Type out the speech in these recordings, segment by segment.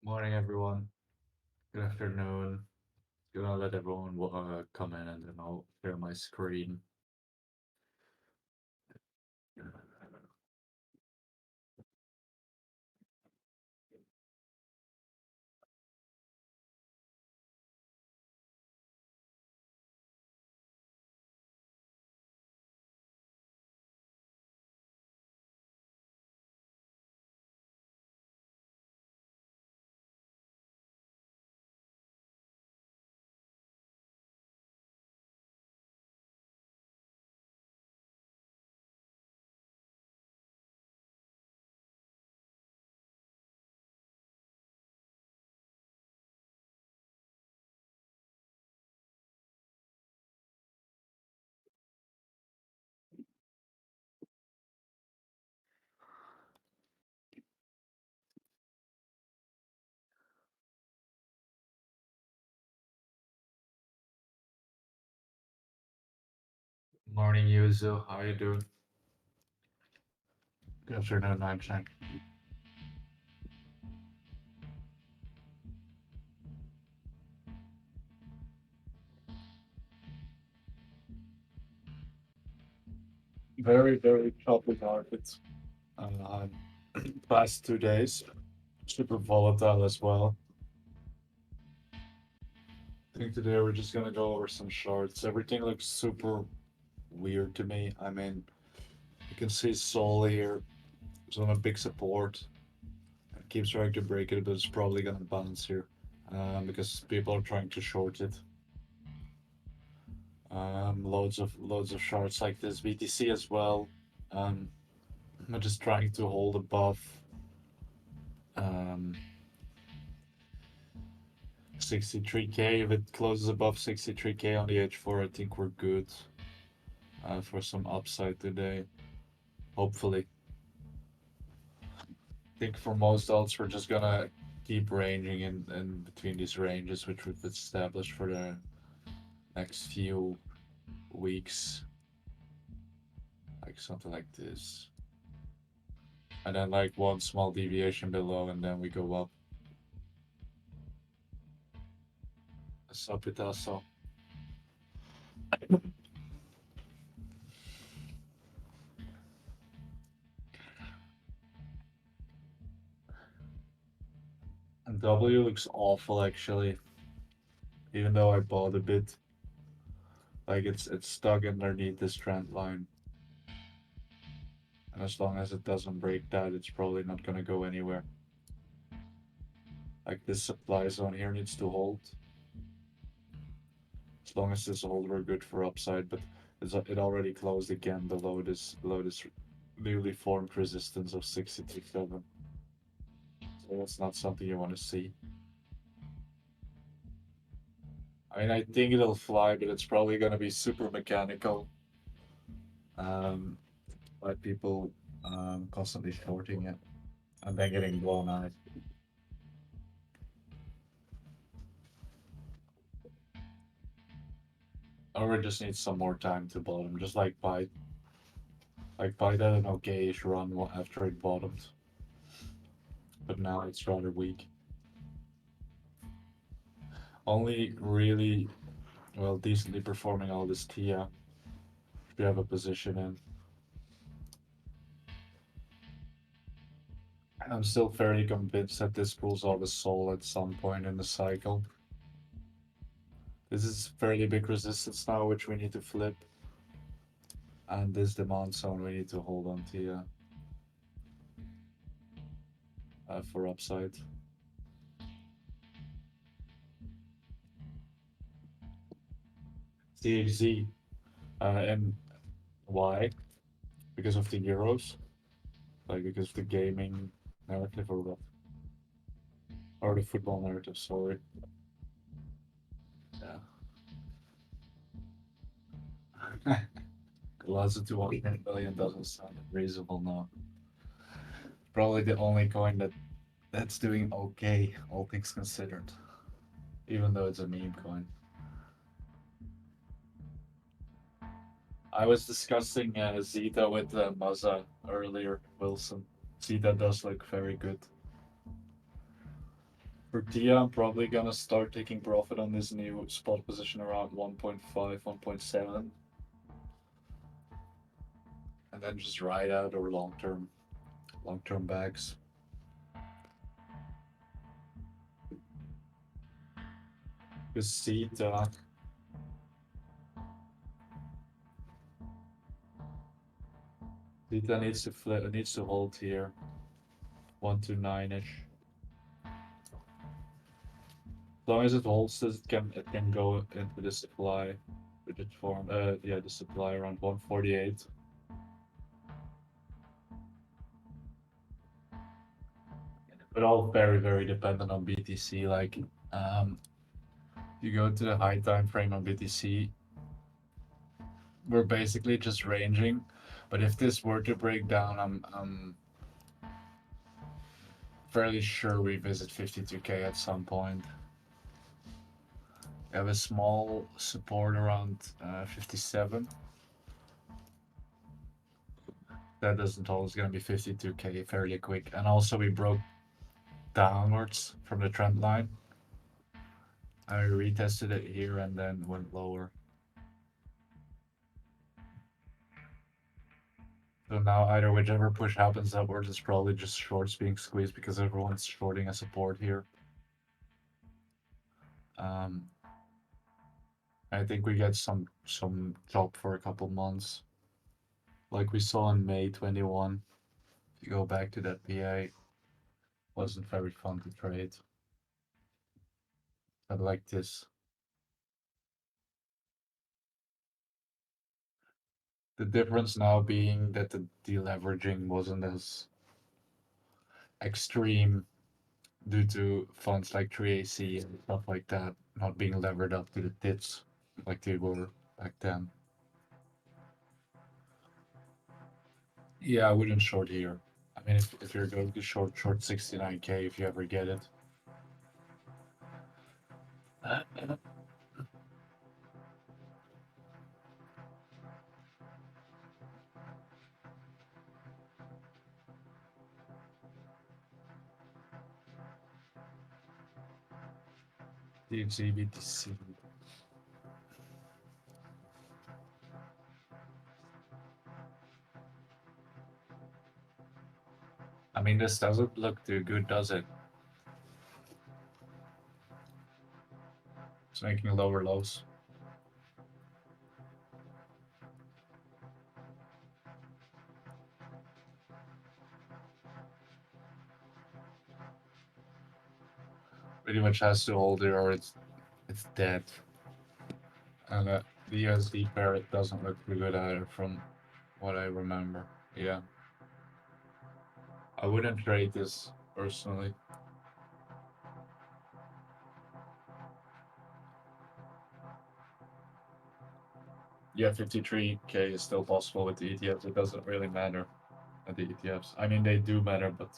Morning, everyone. Good afternoon. Gonna let everyone come in and then I'll share my screen. Morning, Yuzu. How you doing? Good afternoon, Nightshine. Very, very choppy markets. Uh, past 2 days, super volatile as well. I think today we're just gonna go over some charts. Everything looks super weird to me. I mean, you can see Sol here. It's on a big support. It keeps trying to break it, but it's probably gonna bounce here. Because people are trying to short it. Loads of charts like this. BTC as well. Um, I'm just trying to hold above um, 63k. If it closes above 63k on the H4, I think we're good for some upside today. Hopefully. I think for most alts, we're just gonna keep ranging in between these ranges, which we've established for the next few weeks. Like something like this. And then like one small deviation below, and then we go up. Sapitaso. And W looks awful actually, even though I bought a bit. Like it's stuck underneath this trend line. And as long as it doesn't break that, it's probably not gonna go anywhere. Like this supply zone here needs to hold. As long as this hold, we're good for upside, but it already closed again below this newly formed resistance of 62.7. So that's not something you want to see. I mean, I think it'll fly, but it's probably gonna be super mechanical. Um, by people constantly shorting it and then getting blown out. Or we just need some more time to bottom, just like buy that an okayish run after it bottomed. But now it's rather weak. Only really well decently performing all this Tia if you have a position in. I'm still fairly convinced that this pulls out a soul at some point in the cycle. This is fairly big resistance now, which we need to flip. And this demand zone we need to hold on to, yeah, for upside. CHZ, and why? Because of the Euros? Like, because of the gaming narrative or what? Or the football narrative, sorry. Yeah. Lots of 200 million doesn't sound reasonable now. Probably the only coin that's doing okay, all things considered. Even though it's a meme coin. I was discussing Zeta with Maza earlier, Wilson. Zeta does look very good. For Tia, I'm probably gonna start taking profit on this new spot position around 1.5, 1.7, and then just ride out over long term bags. Because Theta needs to flip, needs to hold here, 129 ish. As long as it holds this, it can go into the supply, rigid form. Yeah, the supply around 148. But all very dependent on BTC. Like, you go to the high time frame on BTC, we're basically just ranging. But if this were to break down, I'm fairly sure we visit 52K at some point. We have a small support around 57. That doesn't hold. It's gonna be 52K fairly quick. And also we broke downwards from the trend line. I retested it here and then went lower. So now either whichever push happens upwards is probably just shorts being squeezed because everyone's shorting a support here. I think we get some chop for a couple months, like we saw in May 21. If you go back to that PA, wasn't very fun to trade. I like this. The difference now being that the deleveraging wasn't as extreme due to funds like 3AC and stuff like that not being levered up to the tits like they were back then. Yeah, I wouldn't short here. I mean, if you're going to short 69K if you ever get it. DXY BTC. I mean, this doesn't look too good, does it? It's making lower lows. Pretty much has to hold it or it's dead. And the USD pair it doesn't look too good either from what I remember. Yeah. I wouldn't trade this personally. Yeah, 53K is still possible with the ETFs. It doesn't really matter at the ETFs. I mean, they do matter, but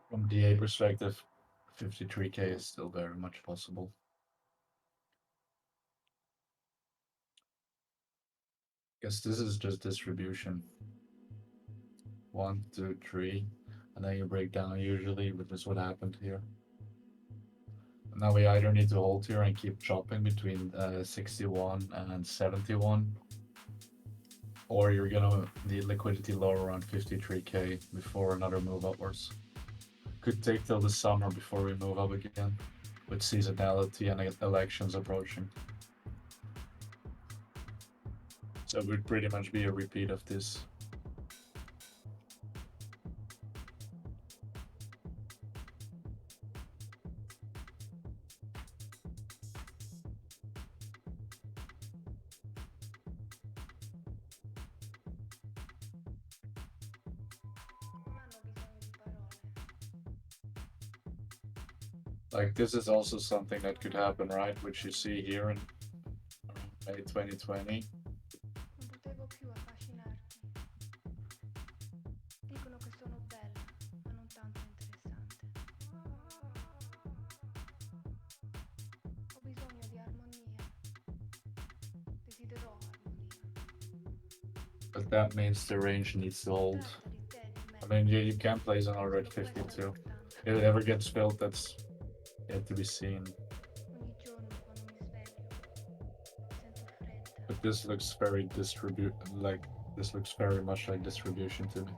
from DA perspective, 53K is still very much possible. Guess this is just distribution. 1, 2, 3, and then you break down usually, which is what happened here. Now we either need to hold here and keep chopping between 61 and 71, or you're gonna need liquidity lower around 53K before another move upwards. Could take till the summer before we move up again, with seasonality and elections approaching. So it would pretty much be a repeat of this. Like this is also something that could happen, right? Which you see here in May 2020. Non potevo più affascinarti. Dicono che sono bella, ma non tanto interessante. Ho bisogno di armonia. Desidero armonia. But that means the range needs to hold. Tratta di te, di me. I mean, you can place an order at 52. If it ever gets filled, that's yet to be seen. Ogni giorno quando mi sveglio sento fredda. But this looks very this looks very much like distribution to me.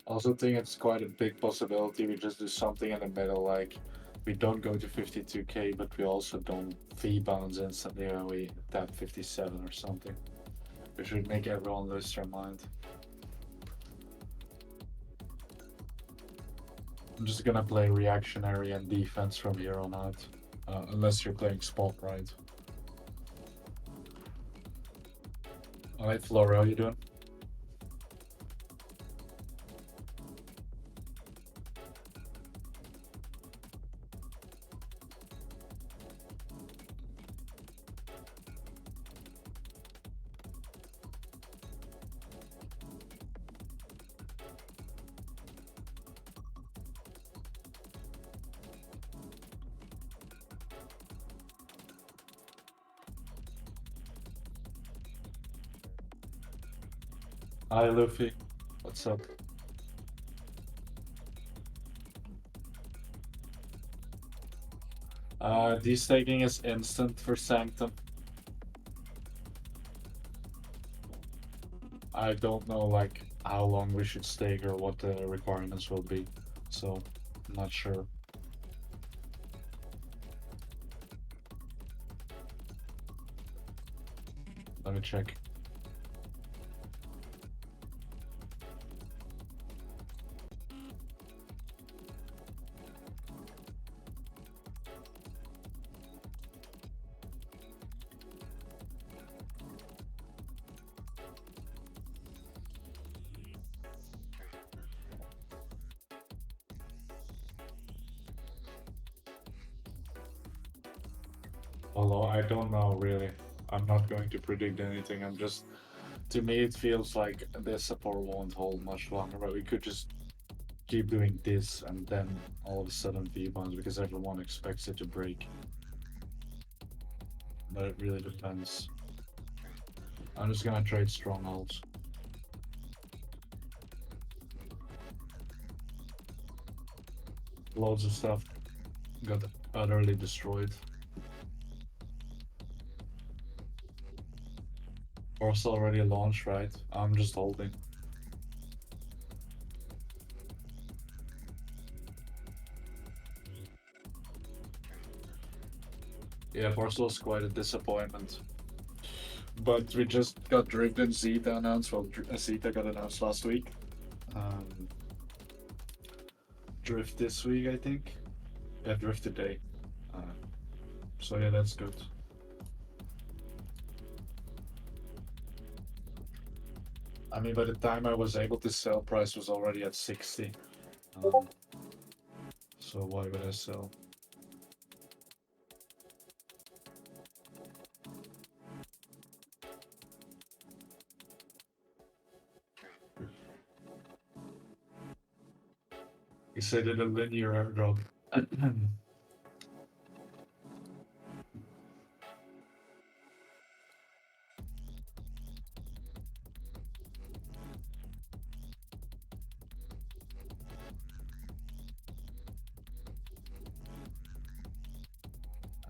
Also think it's quite a big possibility we just do something in the middle, like we don't go to 52k, but we also don't fee bounce instantly when we tap 57 or something. We should make everyone lose their mind. I'm just gonna play reactionary and defense from here on out, unless you're playing spot, right? Alright, Flora, how you doing? Hi, Luffy. What's up? Destaking is instant for Sanctum. I don't know like how long we should stake or what the requirements will be, so I'm not sure. Let me check. Although I don't know really. I'm not going to predict anything. I'm just, to me it feels like this support won't hold much longer, but we could just keep doing this and then all of a sudden V-bonds because everyone expects it to break. But it really depends. I'm just gonna trade strongholds. Loads of stuff got utterly destroyed. Course already launched, right? I'm just holding. Yeah, Barcel's quite a disappointment. But we just got Drift and Zeta announced. Well, Zeta got announced last week. Um, Drift this week, I think. Yeah, Drift today. Uh, so yeah, that's good. I mean, by the time I was able to sell, price was already at 60. So why would I sell? You said it a linear airdrop.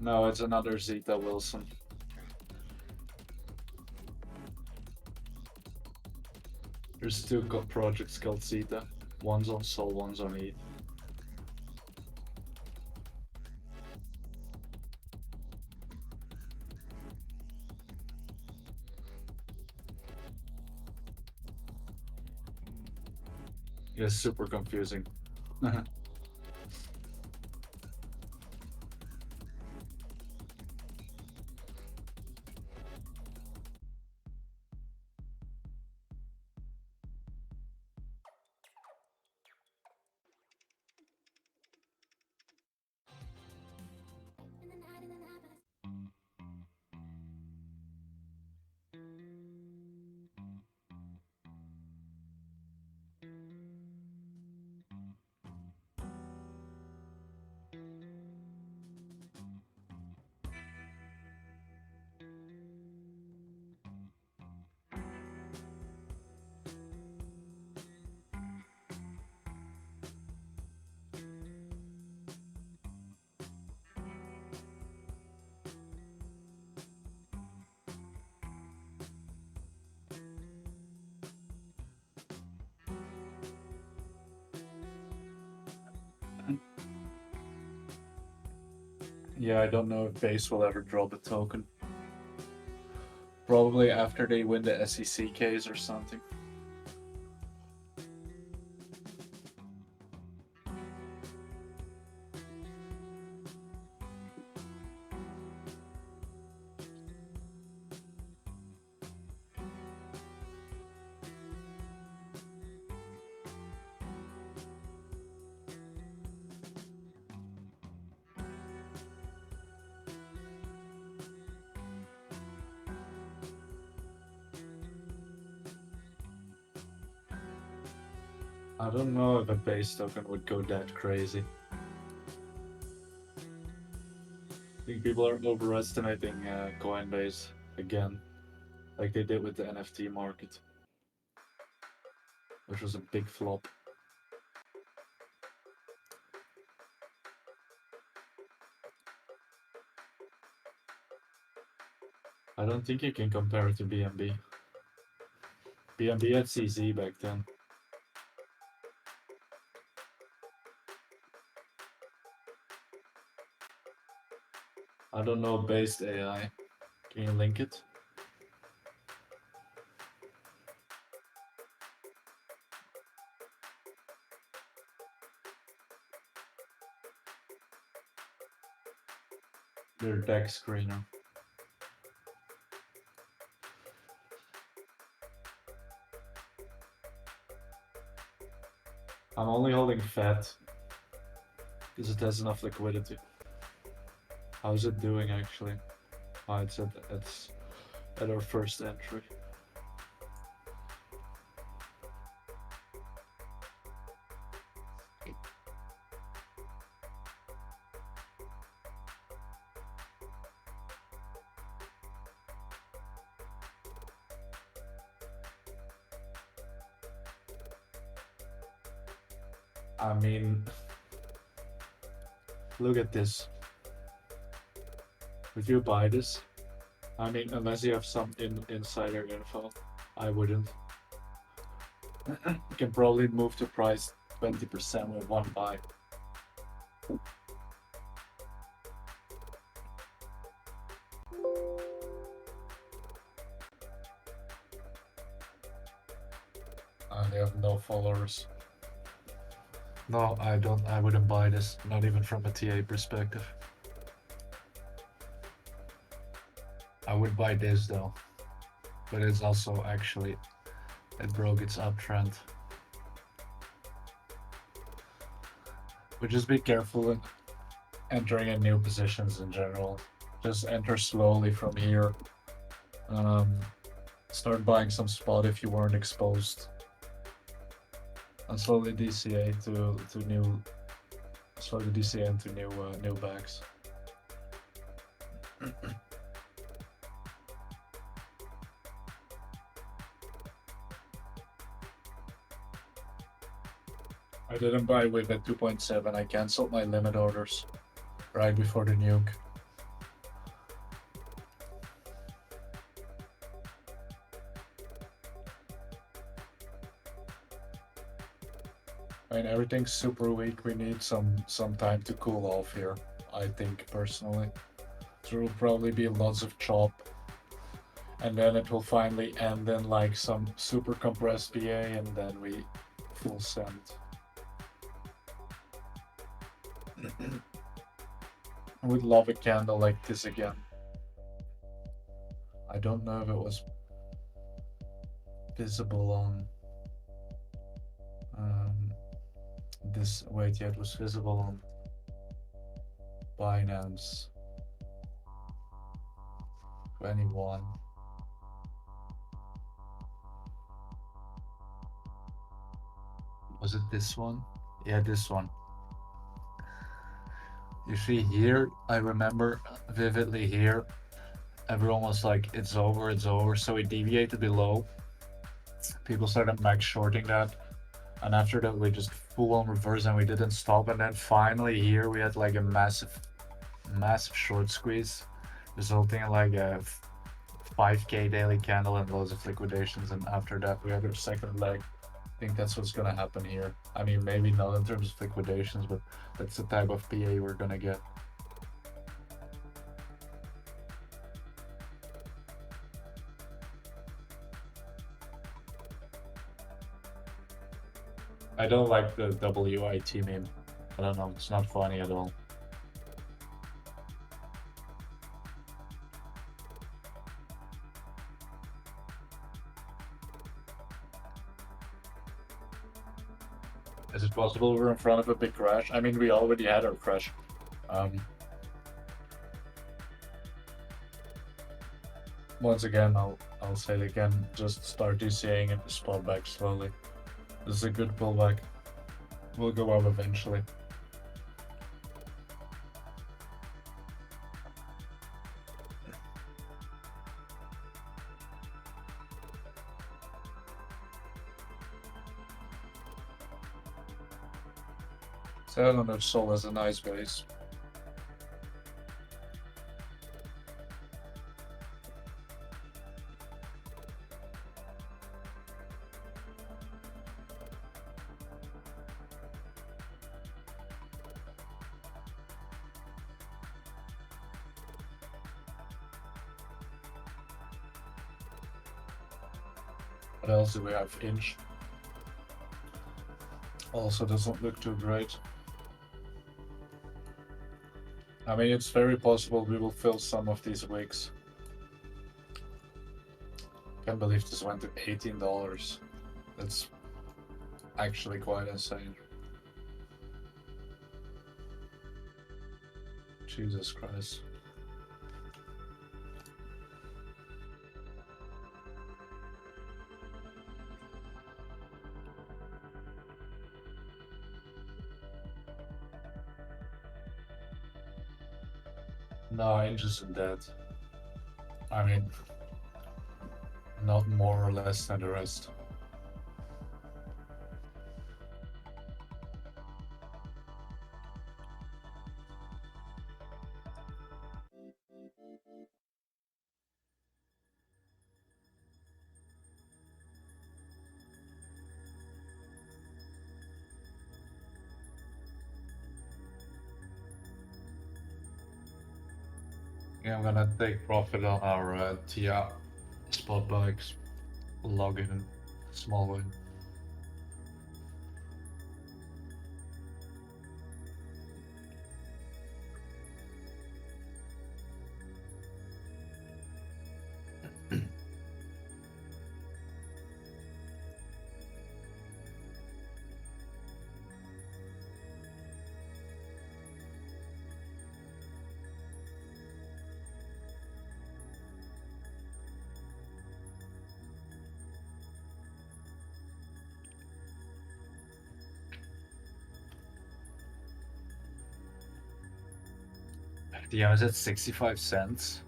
No, it's another Zeta Wilson. There's two projects called Zeta. One's on Sol, one's on ETH. It's super confusing. Yeah, I don't know if base will ever drop a token. Probably after they win the SEC case or something. I don't know if a base token would go that crazy. I think people are overestimating Coinbase again, like they did with the NFT market, which was a big flop. I don't think you can compare it to BNB. BNB had CZ back then. I don't know based AI. Can you link it? Your deck screener. I'm only holding FAT because it has enough liquidity. How's it doing actually? Oh, it's at our first entry. I mean, look at this. Would you buy this? I mean, unless you have some insider info, I wouldn't. You can probably move the price 20% with one buy. They have no followers. No, I don't. I wouldn't buy this. Not even from a TA perspective. I would buy this though, but it's also actually it broke its uptrend. But just be careful in entering in new positions in general. Just enter slowly from here. Start buying some spot if you weren't exposed, and slowly DCA to new, slowly DCA into new bags. I didn't buy with at 2.7. I canceled my limit orders right before the nuke. I mean, everything's super weak. We need some time to cool off here, I think personally. There will probably be lots of chop, and then it will finally end in like some super compressed PA, and then we full send. I would love a candle like this again. I don't know if it was visible on this. Wait, yeah, it was visible on Binance 21. Was it this one? Yeah, this one. You see here, I remember vividly here, everyone was like, it's over, it's over. So it deviated below. People started max shorting that. And after that, we just full on reverse and we didn't stop. And then finally here, we had like a massive short squeeze, resulting in like a 5K daily candle and loads of liquidations. And after that, we had our second leg. I think that's what's gonna happen here. I mean, maybe not in terms of liquidations, but that's the type of PA we're gonna get. I don't like the WIT meme. I don't know, it's not funny at all. Is it possible we're in front of a big crash? I mean, we already had our crash. Um, Once again, I'll say it again. Just start DCAing it, spot back slowly. This is a good pullback. We'll go up eventually. $700 Sol is a nice base. What else do we have? Inch. Also doesn't look too great. I mean, it's very possible we will fill some of these wicks. Can't believe this went to $18. That's actually quite insane. Jesus Christ. No, Inch isn't dead. I mean, not more or less than the rest. Yeah, I'm gonna take profit on our TIA spot bikes. Log in small win. TIA is at 65 cents.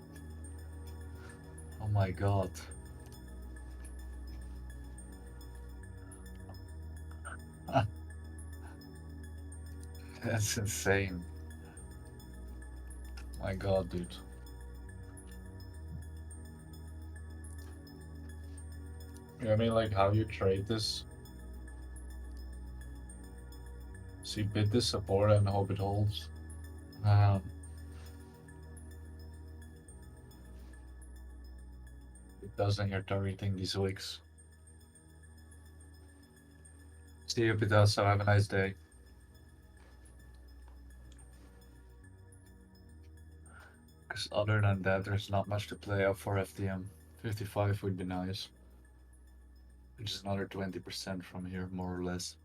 Oh my god. That's insane. My god, dude. You know what I mean, like how you trade this? So you bid the support and hope it holds. Um, it doesn't, you're targeting these wicks. See you, Picasso. Have a nice day. Because other than that, there's not much to play up for FTM. 55 would be nice. Which is another 20% from here, more or less.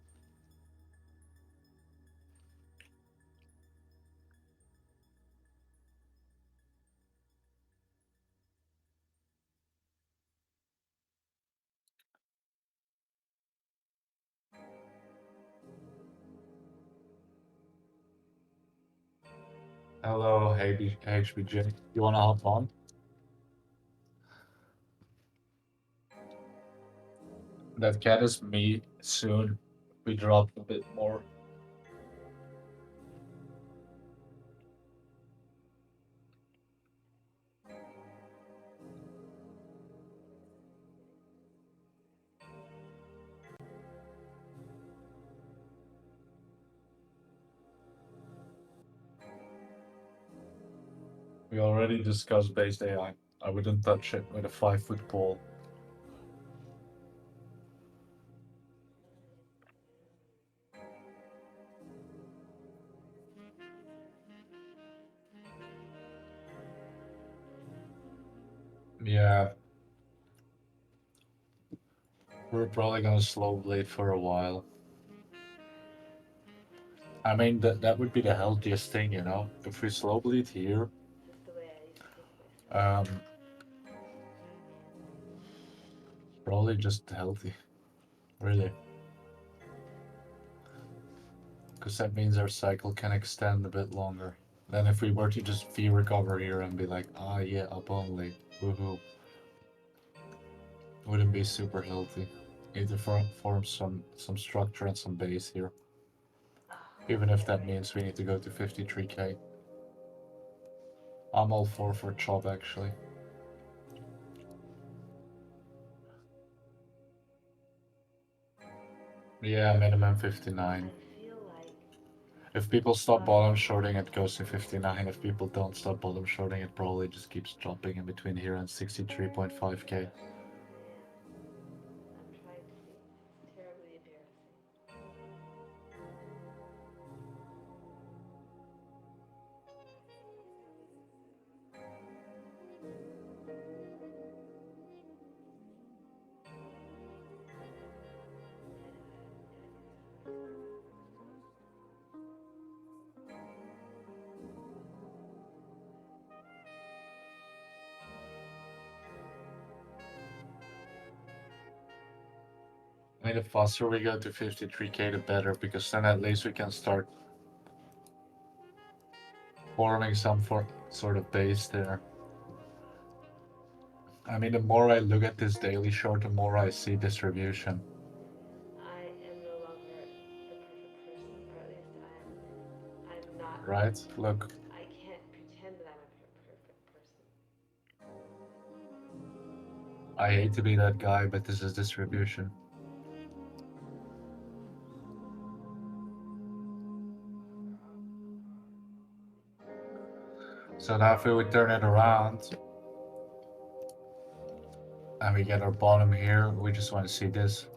Hello, HBJ. You wanna hop on? That cat is me soon. We drop a bit more. We already discussed based AI. I wouldn't touch it with a 5-foot pole. Yeah, we're probably gonna slow bleed for a while. I mean, that would be the healthiest thing, you know? If we slow bleed here, That's the way I used to think myself. um, probably just healthy, really. Because that means our cycle can extend a bit longer. Than if we were to just V recover here and be like, ah, yeah, up only, woohoo. Wouldn't be super healthy. Need to form some structure and some base here. Oh, Even if yeah, that right. means we need to go to 53k. I'm all for chop actually. Yeah, minimum I 59. feel like If people a stop lot of bottom people shorting, it goes to 59. If people don't stop bottom shorting, it probably just keeps dropping in between here and 63.5k. Man, I'm trying to think. It's terribly embarrassing. I mean, the faster we go to 53k, the better, because then at least we can start forming some sort of base there. I mean, the more I look at this daily short, the more I see distribution, I am no longer the perfect person, or at least I'm not. right? Look, I can't pretend that I'm a perfect person. I hate to be that guy, but this is distribution. So now if we would turn it around and we get our bottom here, we just want to see this.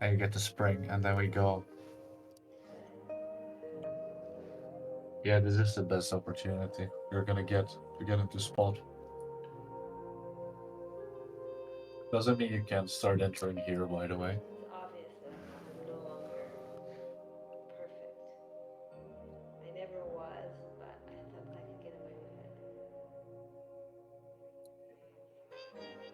And you get the spring, and then we go. Yeah, this is the best opportunity you're gonna get to get into spot. Doesn't mean you can't start entering here, by the way. It's obvious that I'm no longer perfect. I never was, but I thought that I could get away with it. I thought that I could get away with it.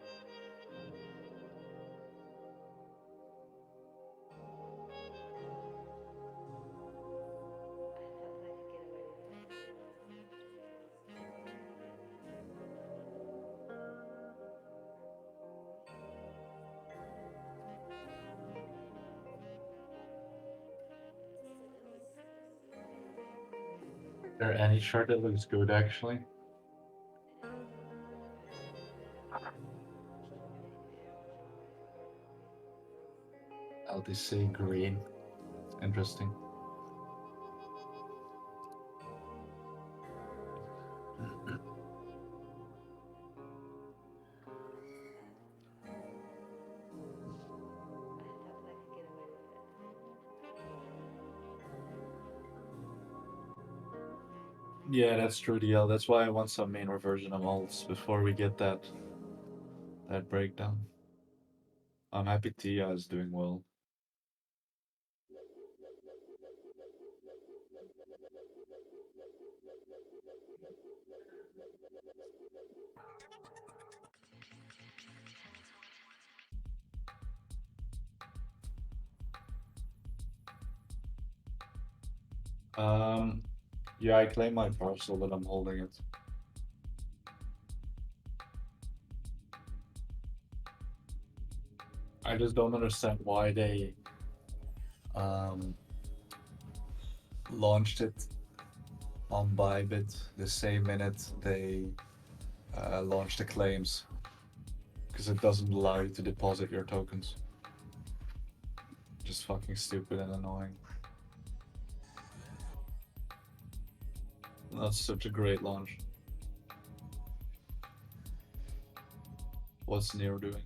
Is there any chart that looks good actually? LTC green. Interesting. I thought that I could get away with it. Yeah, that's true, DL. That's why I want some main reversion of alts before we get that breakdown. I'm happy Tia is doing well. Um, yeah, I claim my parcel, but I'm holding it. I just don't understand why they um launched it on Bybit the same minute they launched the claims, because it doesn't allow you to deposit your tokens. Just fucking stupid and annoying. That's such a great launch. What's Neo doing?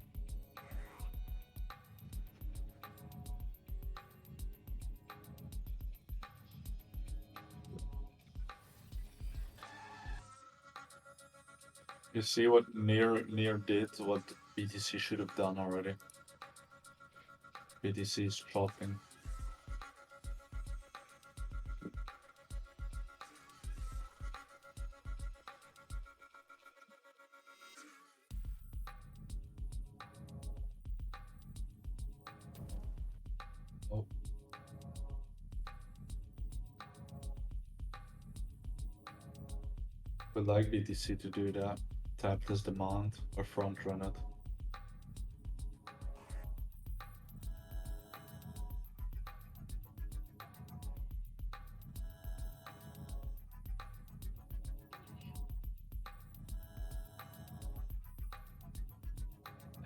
You see what near did, what BTC should have done already. BTC is chopping. Oh. Would like BTC to do that. Tap this demand or front run it.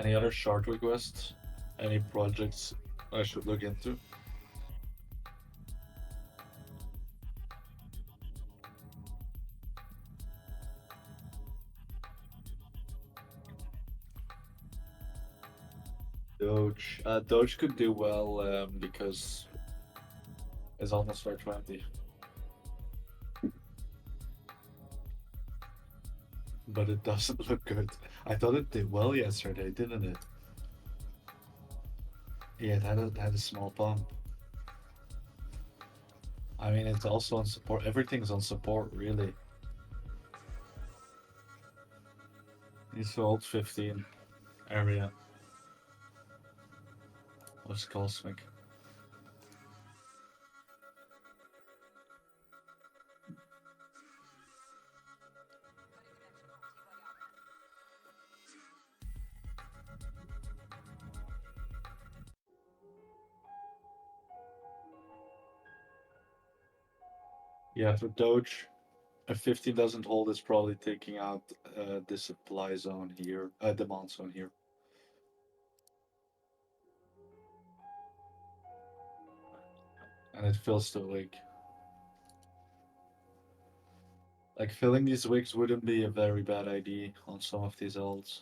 Any other short requests? Any projects I should look into? Doge. Doge could do well because it's almost 420. But it doesn't look good. I thought it did well yesterday, didn't it? Yeah, it had a small bump. I mean, it's also on support. Everything's on support, really. You sold 15 area. Was cosmic. Yeah, for Doge, if 15 doesn't hold, it's probably taking out the supply zone here, demand zone here. And it fills the wig. Like, filling these wigs wouldn't be a very bad idea on some of these alts.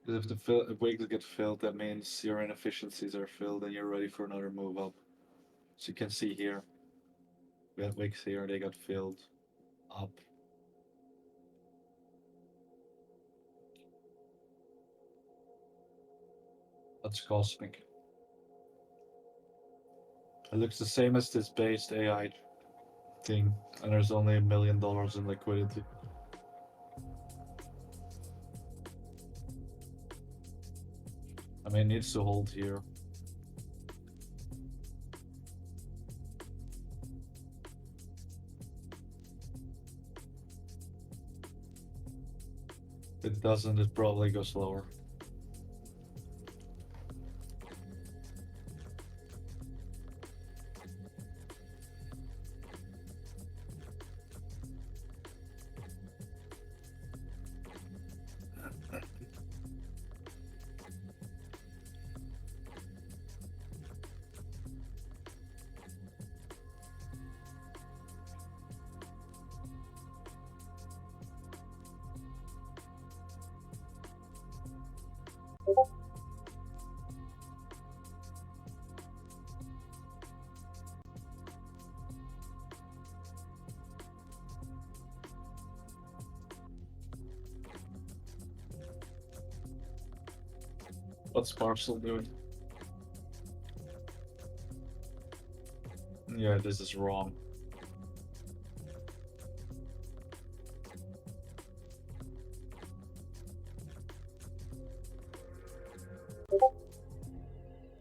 Because if the wigs get filled, that means your inefficiencies are filled and you're ready for another move up. So you can see here, we had wigs here, they got filled up. That's cosmic. It looks the same as this based AI thing, and there's only $1 million in liquidity. I mean, it needs to hold here. If it doesn't, it probably goes lower. What's Parcel doing? Yeah, this is wrong.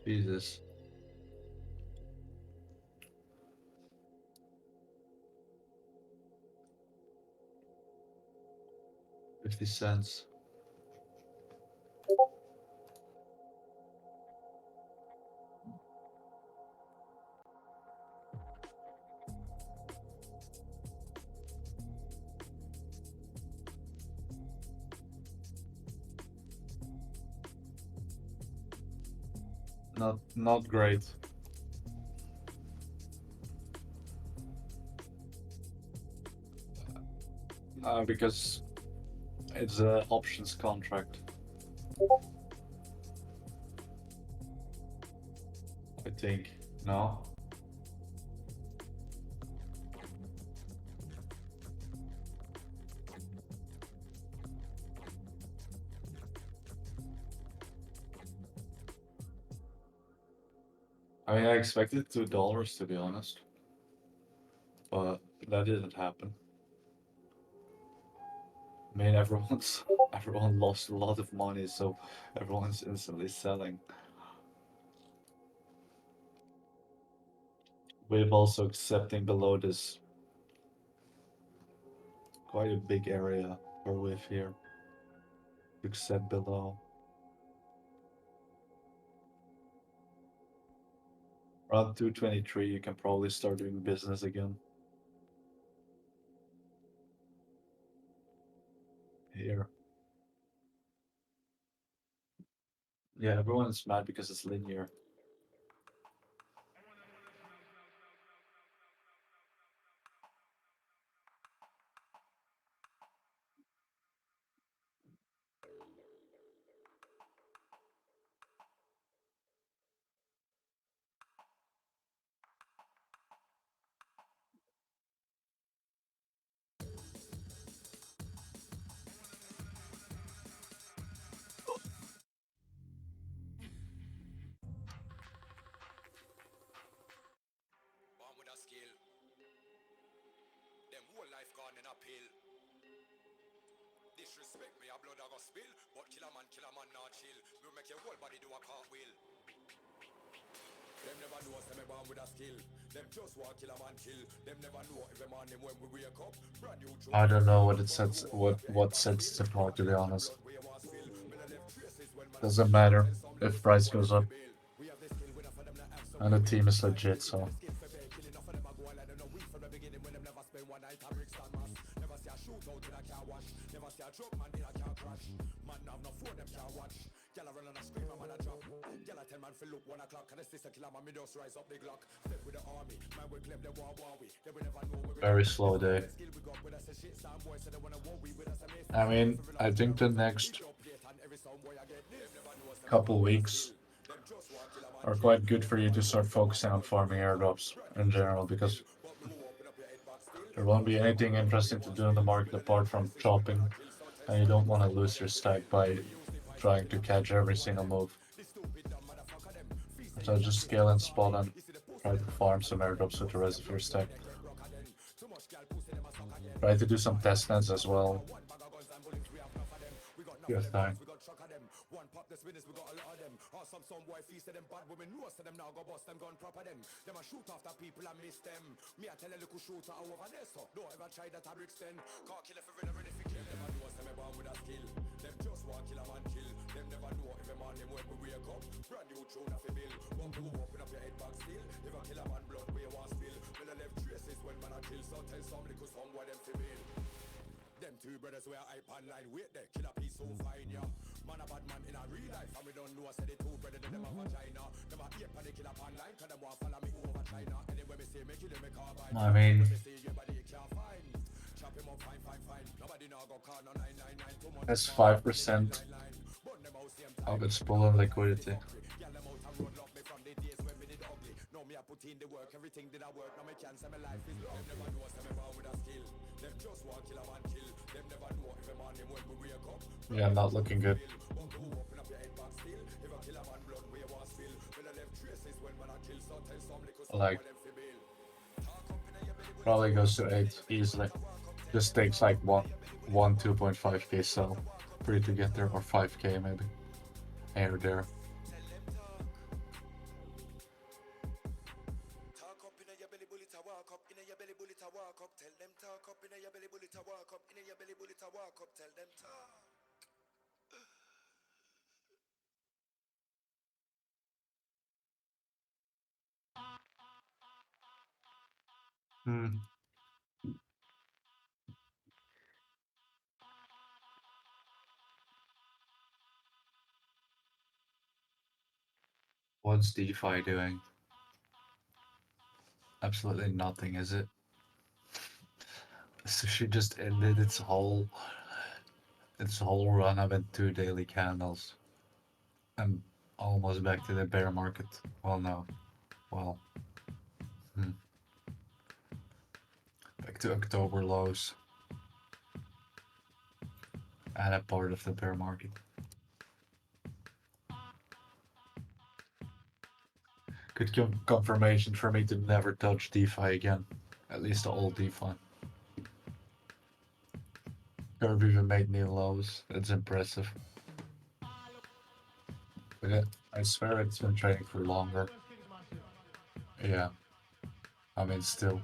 Jesus. 50 cents. Not great. Because It's a options contract, I think. No? I mean, I expected $2 to be honest, but that didn't happen. I mean, everyone lost a lot of money, so everyone's instantly selling. We've also accepting below this quite a big area for with here. Accept below. Around 223, you can probably start doing business again. Here. Yeah, everyone's mad because it's linear. Born with a skill. Them whole life gone in a pill. Disrespect me, a blood I go spill. But kill a man not chill. We make your whole body do a cartwheel. Them never know say me born with a skill. Them just want kill a man kill. Them never know every morning when we wake up. Brand new tune I I don't know feel. what it But we sets open up your head what back sets still. it apart, to be Kill a man honest. blood where you want spill. Me no left traces when man a Doesn't kill. So matter tell some if little price someone goes them fi up bail. We have the skill with for them to have some and the way team bill. is Like legit, Philly give so the skill for bail. Killing off of them a go like they know we from the beginning when them never spend one night a Brixton mass. Never see a shootout in a car wash. Never see a truck man in a car crash. Man have no phone them can't watch. Gyal a run and a scream a man a drop. Gyal a tell man fi look 1 o'clock. And the sister kill a man me just rise up the Glock. Step with the army. Man we claim they war we. They will never know where we very from. slow Never day. the skill we got with us a shit sound boy. So they wanna war we with us. I may I fix mean, for real I and think full the of rhythm. next Hit your plate and every sound boy I get this. Them never know say me couple born with a weeks skill. Them just want kill a man are kill. quite good Them for you never to know start if a man focusing on blood where farming you want airdrops spill. Brand in new tune general, off a bill. because But me will open up your head back still. there If won't I be kill a man anything blood where you interesting to want do in the spill. market Me no left apart from traces when man a chopping, kill. So tell and you some don't little want to sound boy lose your them fi stack bail. by We use the pipe and trying kill to a man catch with a every bow and single them. move. The stupid dumb motherfucker them. Fee say So you got just this and scale you and spot sorry. and You see the pussy try them to cock up farm and some tell them airdrops with the bossy rest them of your broke again stack. they get broke again. Too much girl pussy them a suck again. Try to do some Fire test and nets kill as off them well. cause one bag of guns and bullets we have enough of them. We got enough of Yes, them time. cause we got truck of them. One pop the spinners we got a lot of them. Or some boy feast of them bad women know so them now go bust them gun proper them. Them a shoot after people and miss them. Me I tell a little shooter over there so don't ever try that a bricks then. Can't kill if you ready for kill. Them never know say me born with a skill. Them just want kill a man kill. Them never know every morning when we wake up. Brand new tune off a bill. But we will open up your head back still. If I kill a man blood where you want spill. When I left traces when man a kill. So tell some little some boy them fi bill. Them two brothers where I online wait there. Kill a piece so fine yeah. Man a bad man in a real life and we don't know say the two brothers them a vagina. Them a ape and they kill up online cause them want follow me over China. Anyway me say me kill them me carbine. I mean, When me say your body you can't find. Chop him up fine fine fine. Nobody now go call no 999. Too much that's smart for the 5% line. Burn them out same of time. its Me no pool and have time for liquidity. fuckery. Girl them out a road lock me from the days when me did ugly. Now me a put in the work, everything did I work. Now me can say my life is love. Them never know say me born with a skill. Them just want kill a man kill. Them never know every morning when we wake up. Yeah, not looking good. But who open up your head back still? If I kill a man blood where you want spill. When I left traces when man I kill. So tell some little some Like, boy them fi bail. Talk up inna your belly bullet a probably walk goes up to inna 8 your belly bullet easily. a walk up. Tell Just them takes talk like up inna one, your belly bullet a one walk up. Tell them 2.5k talk sell inna walk up. for Tell you to them get there, or talk. 5k maybe. Here, there. Tell them talk. Talk up inna your belly bullet a walk up. Inna your belly bullet a walk up. Tell them talk up inna your belly bullet a walk up. Inna your belly bullet a walk up. Tell them talk. Hmm. What's DeFi doing? Absolutely nothing, is it? So she just ended its whole It's a whole run up in 2 daily candles. I'm almost back to the bear market. Well, no. Well, back to October lows. And a part of the bear market. Good confirmation for me to never touch DeFi again. At least the old DeFi. Curve even made new lows. It's impressive. But I swear it's been trading for longer. Yeah. I mean, still.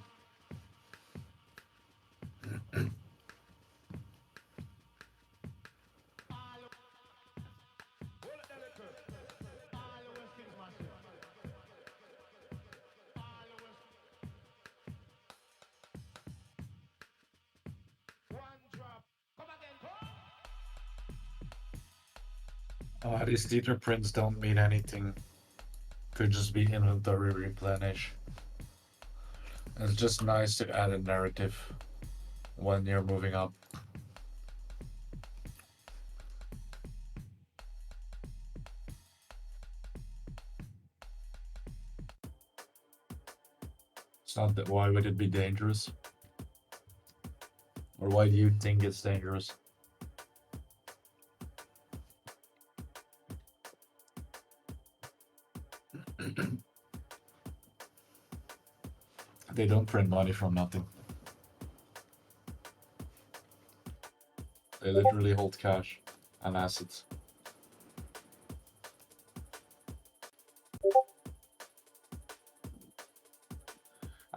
These Tether prints don't mean anything. Could just be inventory replenish. It's just nice to add a narrative when you're moving up. It's not that. Why would it be dangerous? Or why do you think it's dangerous? They don't print money from nothing. They literally hold cash and assets.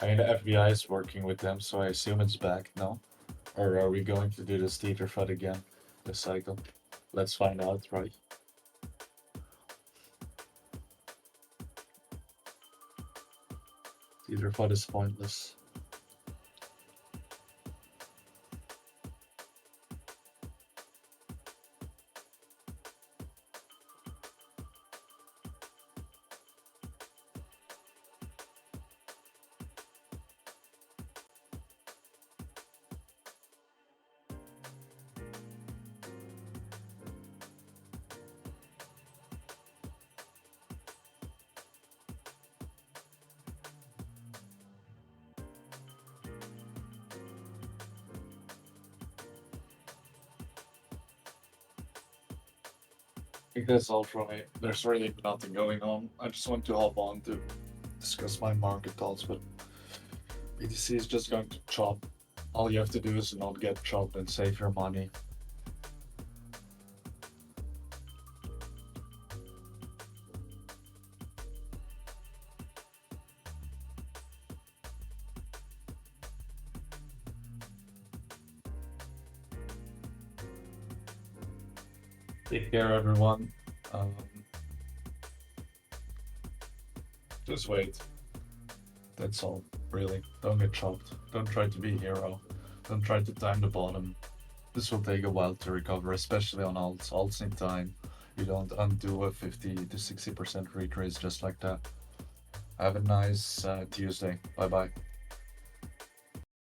I mean, the FBI is working with them, so I assume it's back, no? Or are we going to do this Tether FUD again, this cycle? Let's find out, right? Tether FUD is pointless. I think that's all from me. There's really nothing going on. I just want to hop on to discuss my market thoughts, but BTC is just going to chop. All you have to do is not get chopped and save your money. Take care, everyone. Just wait. That's all, really. Don't get chopped. Don't try to be a hero. Don't try to time the bottom. This will take a while to recover, especially on alts. Alts need time. You don't undo a 50 to 60% retrace just like that. Have a nice Tuesday. Bye bye.